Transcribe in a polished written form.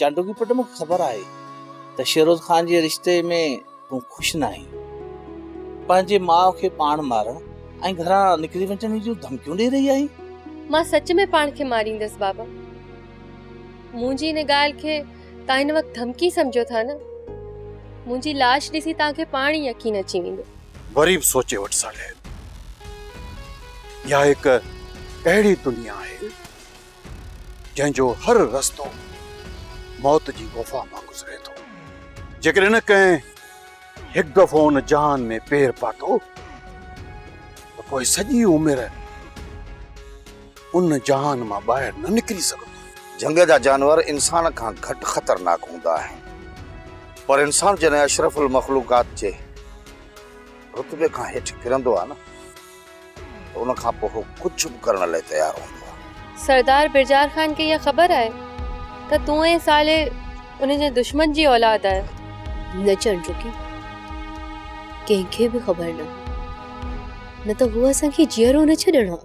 चांडोगी पुट मूंखे ख़बर आहे त शेरोज ख़ान जे रिश्ते में तूं ख़ुशि न आहीं। पंहिंजे माउ खे पाण मारण ऐं घरां निकिरी वञण जूं धमकियूं ॾेई रही आहीं। मां सच में पाण खे मारींदसि बाबा। मुंहिंजी हिन ॻाल्हि खे तव्हां हिन वक़्तु धमकी सम्झो था न। मुंहिंजी लाश ॾिसी तव्हांखे पाण ई यकीन अची वेंदो। वरी बि सोचे वठ साले, इहा हिकु अहिड़ी दुनिया आहे जंहिंजो हर रस्तो मौत जी गुफ़ा मां गुज़रे थो। जेकॾहिं कंहिं हिकु दफ़ो उन जहान में पेर पातो त पोइ सॼी उमिरि उन जहान मां ॿाहिरि न निकिरी सघंदो। जंग जा जानवर इंसान खां घटि ख़तरनाक हूंदा आहिनि, पर इंसान जॾहिं अशरफुल मख़लूक़ात जे रुतबे खां हेठि किरंदो आहे न, त उन खां पोइ हू कुझु बि करण लाइ तयारु हूंदो आहे। सरदार बिरजार ख़ान खे इहा ख़बर आहे त तूं ऐं साले उन जे दुश्मन जी औलाद आहे। न चंडुकी, कंहिंखे बि ख़बर न त हू असांखे जीअरो न छॾणो।